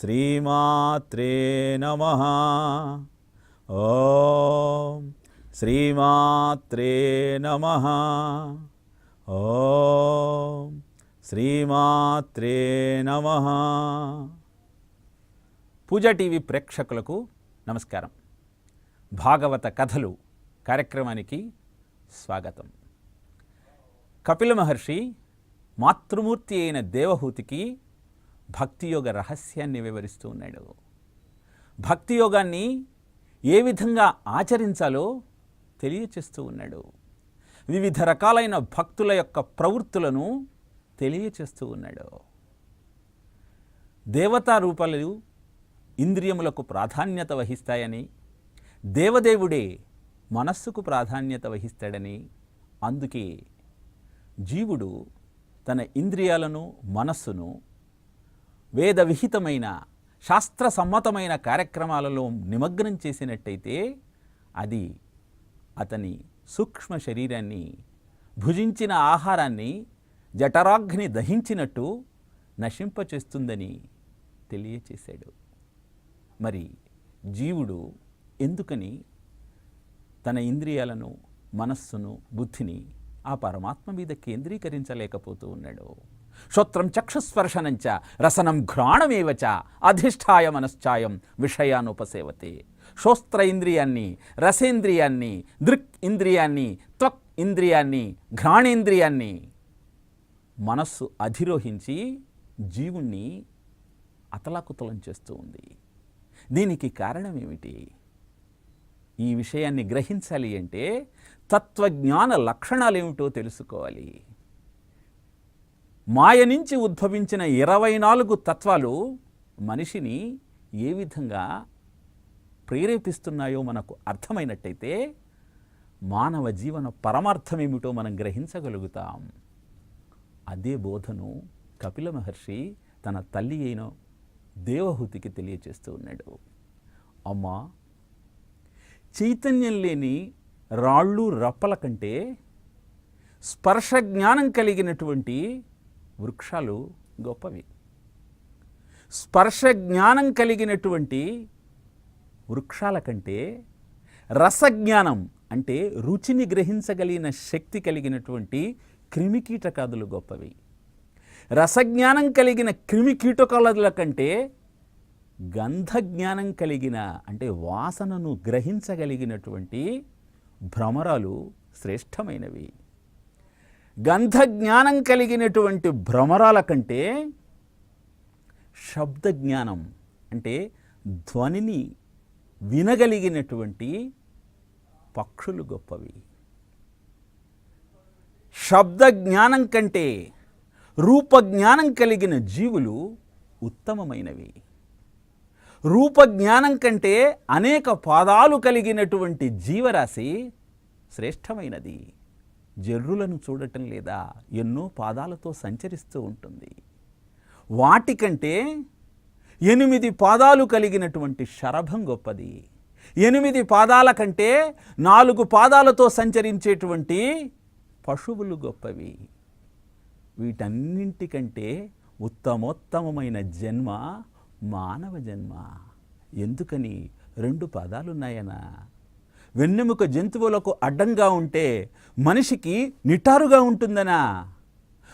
శ్రీమాత్రే నమః. ఓం శ్రీమాత్రే నమః. ఓం శ్రీమాత్రే నమః. పూజా టీవీ ప్రేక్షకులకు నమస్కారం. భాగవత కథలు కార్యక్రమానికి స్వాగతం. కపిల మహర్షి మాతృమూర్తి అయిన దేవహూతికి భక్తియోగ రహస్యాన్ని వివరిస్తూ ఉన్నాడు. భక్తియోగాన్ని ఏ విధంగా ఆచరించాలో తెలియచేస్తూ ఉన్నాడు. వివిధ రకాలైన భక్తుల యొక్క ప్రవృత్తులను తెలియచేస్తూ ఉన్నాడు. దేవతా రూపాలు ఇంద్రియములకు ప్రాధాన్యత వహిస్తాయని, దేవదేవుడే మనస్సుకు ప్రాధాన్యత వహిస్తాడని, అందుకే జీవుడు తన ఇంద్రియాలను మనస్సును వేద విహితమైన శాస్త్ర సమ్మతమైన కార్యక్రమాలలో నిమగ్నం చేసినట్టయితే అది అతని సూక్ష్మ శరీరాన్ని, భుజించిన ఆహారాన్ని జఠరాగ్ని దహించినట్టు నశింపచేస్తుందని తెలియచేశాడు. మరి జీవుడు ఎందుకని తన ఇంద్రియాలను, మనస్సును, బుద్ధిని ఆ పరమాత్మ మీద కేంద్రీకరించలేకపోతూ ఉన్నాడు? శ్రోత్రం చక్షుస్పర్శనంచ రసనం ఘ్రాణమేవచ అధిష్టాయ మనశ్చాయం విషయానుపసేవతే. శ్రోత్ర ఇంద్రియాన్ని, రసేంద్రియాన్ని, దృక్ ఇంద్రియాన్ని, త్వక్ ఇంద్రియాన్ని, ఘ్రాణేంద్రియాన్ని మనస్సు అధిరోహించి జీవుణ్ణి అతలాకుతలం చేస్తూ ఉంది. దీనికి కారణం ఏమిటి? ఈ విషయాన్ని గ్రహించాలి అంటే తత్వజ్ఞాన లక్షణాలు ఏమిటో తెలుసుకోవాలి. మాయ నుంచి ఉద్భవించిన 24 తత్వాలు మనిషిని ఏ విధంగా ప్రేరేపిస్తున్నాయో మనకు అర్థమైనట్టయితే మానవ జీవన పరమార్థం ఏమిటో మనం గ్రహించగలుగుతాం. అదే బోధను కపిల మహర్షి తన తల్లి అయిన దేవహూతికి తెలియచేస్తూ ఉన్నాడు. అమ్మా, చైతన్యం లేని రాళ్ళు రప్పల కంటే స్పర్శ జ్ఞానం కలిగినటువంటి వృక్షాలు గొప్పవి. స్పర్శ జ్ఞానం కలిగినటువంటి వృక్షాల కంటే రసజ్ఞానం అంటే రుచిని గ్రహించగలిగిన శక్తి కలిగినటువంటి క్రిమికీటకాదులు గొప్పవి. రసజ్ఞానం కలిగిన క్రిమికీటకాదుల కంటే గంధజ్ఞానం కలిగిన అంటే వాసనను గ్రహించగలిగినటువంటి భ్రమరాలు శ్రేష్టమైనవి. గంధజ్ఞానం కలిగినటువంటి భ్రమరాల కంటే శబ్దజ్ఞానం అంటే ధ్వనిని వినగలిగినటువంటి పక్షులు గొప్పవి. శబ్దజ్ఞానం కంటే రూపజ్ఞానం కలిగిన జీవులు ఉత్తమమైనవి. రూపజ్ఞానం కంటే అనేక పాదాలు కలిగినటువంటి జీవరాశి శ్రేష్టమైనది. జర్రులను చూడటం లేదా, ఎన్నో పాదాలతో సంచరిస్తూ ఉంటుంది. వాటికంటే 8 పాదాలు కలిగినటువంటి శరభం గొప్పది. 8 పాదాల కంటే 4 పాదాలతో సంచరించేటువంటి పశువులు గొప్పవి. వీటన్నింటికంటే ఉత్తమోత్తమమైన జన్మ మానవ జన్మ. ఎందుకని? 2 పాదాలున్నాయనా. వెన్నెముక జంతువులకు అడ్డంగా ఉంటే మనిషికి నిటారుగా ఉంటుందనా?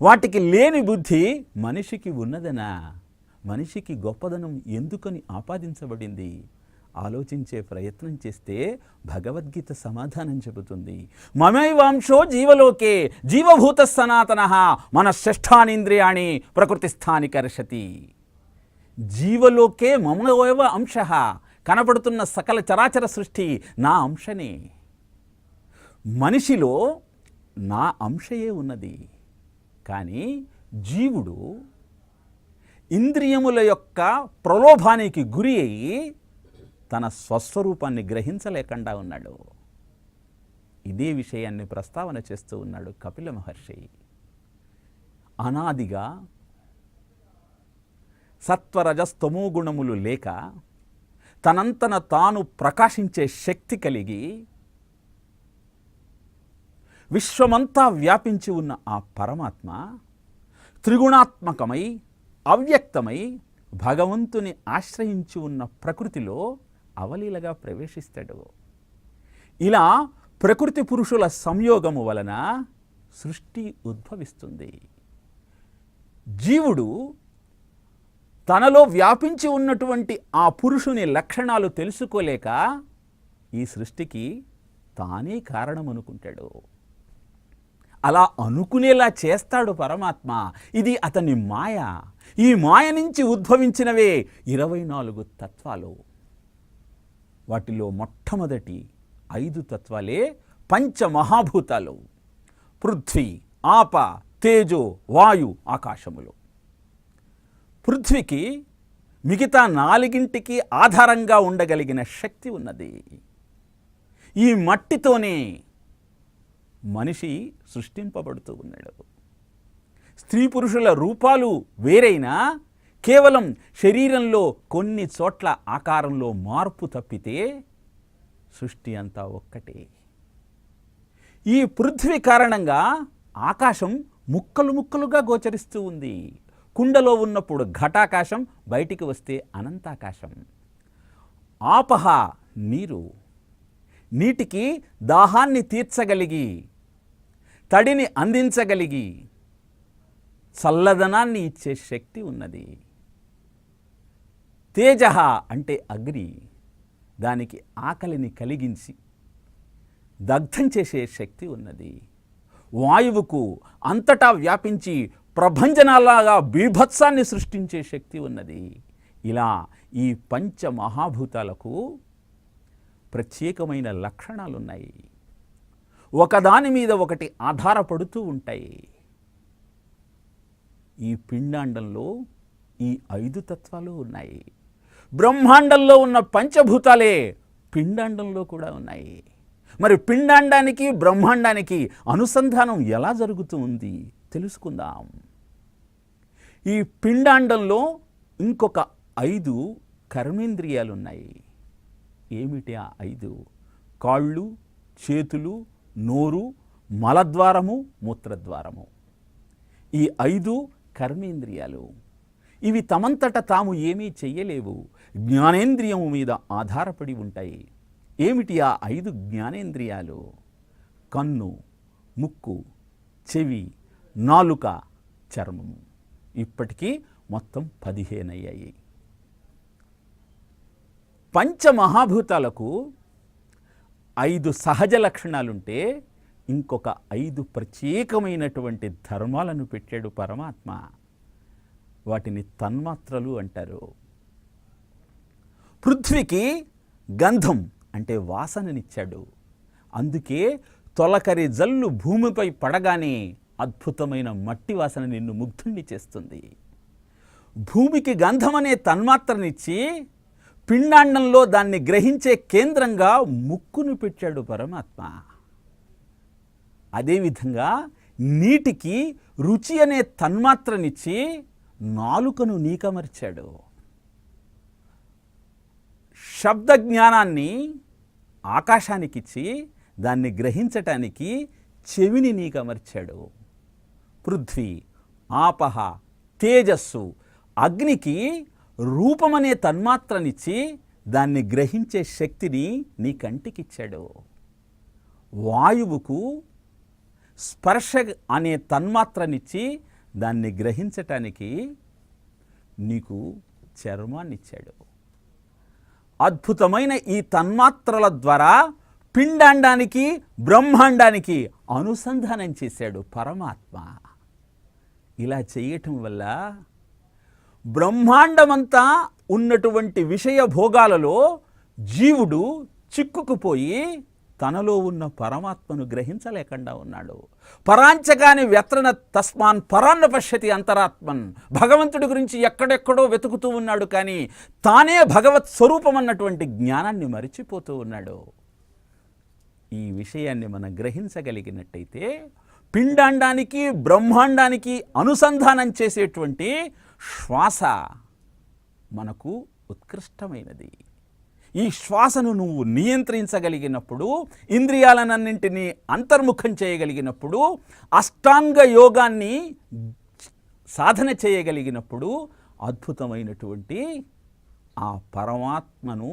వాటికి లేని బుద్ధి మనిషికి ఉన్నదనా? మనిషికి గొప్పదనం ఎందుకని ఆపాదించబడింది? ఆలోచించే ప్రయత్నం చేస్తే భగవద్గీత సమాధానం చెబుతుంది. మమైవాంశో జీవలోకే జీవభూత సనాతనః మనశ్రేష్ఠానింద్రియాణి ప్రకృతిస్థాని కర్షతి. జీవలోకే మమేవ అంశః. కనపడుతున్న సకల చరాచర సృష్టి నా అంశనే. మనిషిలో నా అంశయే ఉన్నది. కానీ జీవుడు ఇంద్రియముల యొక్క ప్రలోభానికి గురి అయి తన స్వస్వరూపాన్ని గ్రహించలేకుండా ఉన్నాడు. ఇదే విషయాన్ని ప్రస్తావన చేస్తూ ఉన్నాడు కపిల మహర్షి. అనాదిగా సత్వరజస్తమో గుణములు లేక తనంతన తాను ప్రకాశించే శక్తి కలిగి విశ్వమంతా వ్యాపించి ఉన్న ఆ పరమాత్మ త్రిగుణాత్మకమై, అవ్యక్తమై, భగవంతుని ఆశ్రయించి ఉన్న ప్రకృతిలో అవలీలగా ప్రవేశిస్తాడు. ఇలా ప్రకృతి పురుషుల సంయోగము వలన సృష్టి ఉద్భవిస్తుంది. జీవుడు తనలో వ్యాపించి ఉన్నటువంటి ఆ పురుషుని లక్షణాలు తెలుసుకోలేక ఈ సృష్టికి తానే కారణం అనుకుంటాడు. అలా అనుకునేలా చేస్తాడు పరమాత్మ. ఇది అతని మాయ. ఈ మాయ నుంచి ఉద్భవించినవే 24 తత్వాలు. వాటిలో మొట్టమొదటి 5 తత్వాలే పంచమహాభూతాలు: పృథ్వీ, ఆప, తేజో, వాయు, ఆకాశములు. పృథ్వీకి మిగతా 4ంటికి ఆధారంగా ఉండగలిగిన శక్తి ఉన్నది. ఈ మట్టితోనే మనిషి సృష్టింపబడుతూ ఉన్నాడు. స్త్రీ పురుషుల రూపాలు వేరైనా కేవలం శరీరంలో కొన్ని చోట్ల ఆకారంలో మార్పు తప్పితే సృష్టి అంతా ఒక్కటే. ఈ పృథ్వీ కారణంగా ఆకాశం ముక్కలు ముక్కలుగా గోచరిస్తూ ఉంది. కుండలో ఉన్నప్పుడు ఘటాకాశం, బయటికి వస్తే అనంతాకాశం. ఆపహ నీరు, నీటికి దాహాన్ని తీర్చగలిగి తడిని అందించగలిగి చల్లదనాన్ని ఇచ్చే శక్తి ఉన్నది. తేజః అంటే అగ్ని, దానికి ఆకలిని కలిగించి దగ్ధం చేసే శక్తి ఉన్నది. వాయువుకు అంతటా వ్యాపించి ప్రభంజనాలాగా బీభత్సాన్ని సృష్టించే శక్తి ఉన్నది. ఇలా ఈ పంచమహాభూతాలకు ప్రత్యేకమైన లక్షణాలున్నాయి. ఒకదాని మీద ఒకటి ఆధారపడుతూ ఉంటాయి. ఈ పిండాండంలో ఈ 5 తత్వాలు ఉన్నాయి. బ్రహ్మాండంలో ఉన్న పంచభూతాలే పిండాండంలో కూడా ఉన్నాయి. మరి పిండాండానికి బ్రహ్మాండానికి అనుసంధానం ఎలా జరుగుతూ ఉంది తెలుసుకుందాం. ఈ పిండాండంలో ఇంకొక 5 కర్మేంద్రియాలు ఉన్నాయి. ఏమిటి ఆ 5? కాళ్ళు, చేతులు, నోరు, మలద్వారము, మూత్రద్వారము. ఈ 5 కర్మేంద్రియాలు. ఇవి తమంతట తాము ఏమీ చెయ్యలేవు. జ్ఞానేంద్రియము మీద ఆధారపడి ఉంటాయి. ఏమిటి ఆ 5 జ్ఞానేంద్రియాలు? కన్ను, ముక్కు, చెవి, నాలుక, చర్మము. ఇప్పటికీ మొత్తం 15 అయ్యాయి. పంచమహాభూతాలకు 5 సహజ లక్షణాలుంటే ఇంకొక 5 ప్రత్యేకమైనటువంటి ధర్మాలను పెట్టాడు పరమాత్మ. వాటిని తన్మాత్రలు అంటారు. పృథ్వీకి గంధం అంటే వాసననిచ్చాడు. అందుకే తొలకరి జల్లు భూమిపై పడగానే అద్భుతమైన మట్టి వాసన నిన్ను ముగ్ధుణ్ణి చేస్తుంది. భూమికి గంధం అనే తన్మాత్రనిచ్చి పిండాండంలో దాన్ని గ్రహించే కేంద్రంగా ముక్కును పెట్టాడు పరమాత్మ. అదేవిధంగా నీటికి రుచి అనే తన్మాత్రనిచ్చి నాలుకను నీకమర్చాడు. శబ్ద జ్ఞానాన్ని ఆకాశానికిచ్చి దాన్ని గ్రహించటానికి చెవిని నీకమర్చాడు. పృథ్వీ, ఆపహ, తేజస్సు, అగ్నికి రూపమనే తన్మాత్రనిచ్చి దాన్ని గ్రహించే శక్తిని నీ కంటికిచ్చాడు. వాయువుకు స్పర్శ అనే తన్మాత్రనిచ్చి దాన్ని గ్రహించటానికి నీకు చర్మాన్నిచ్చాడు. అద్భుతమైన ఈ తన్మాత్రల ద్వారా పిండాండానికి బ్రహ్మాండానికి అనుసంధానం చేశాడు పరమాత్మ. ఇలా చేయటం వల్ల బ్రహ్మాండమంతా ఉన్నటువంటి విషయ భోగాలలో జీవుడు చిక్కుకుపోయి తనలో ఉన్న పరమాత్మను గ్రహించలేకుండా ఉన్నాడు. పరాంచకాని వ్యత్రన తస్మాన్ పరాన్న పశ్యతి అంతరాత్మన్. భగవంతుడి గురించి ఎక్కడెక్కడో వెతుకుతూ ఉన్నాడు, కానీ తానే భగవత్ స్వరూపం అన్నటువంటి జ్ఞానాన్ని మరిచిపోతూ ఉన్నాడు. ఈ విషయాన్ని మనం గ్రహించగలిగినట్టయితే పిండాండానికి బ్రహ్మాండానికి అనుసంధానం చేసేటువంటి శ్వాస మనకు ఉత్కృష్టమైనది. ఈ శ్వాసను నువ్వు నియంత్రించగలిగినప్పుడు, ఇంద్రియాలన్నింటినీ అంతర్ముఖం చేయగలిగినప్పుడు, అష్టాంగ యోగాన్ని సాధన చేయగలిగినప్పుడు అద్భుతమైనటువంటి ఆ పరమాత్మను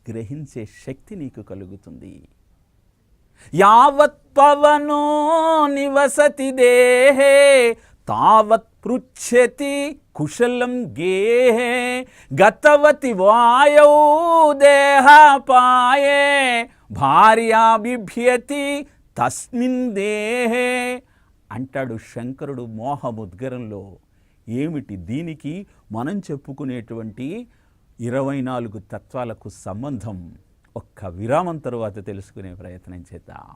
గ్రహించే శక్తి నీకు కలుగుతుంది. యావత్ పవనో నివసతి దేహే తావత్ పృచ్ఛతి కుశలం గేహే గతవతి వాయౌ దేహపాయే భార్యా బిభ్యతి తస్మిన్ దేహే అంటాడు శంకరుడు మోహముద్గరంలో. ఏమిటి దీనికి మనం చెప్పుకునేటువంటి 24 తత్వాలకు సంబంధం? ఒక్క విరామం తరువాత తెలుసుకునే ప్రయత్నం చేద్దాం.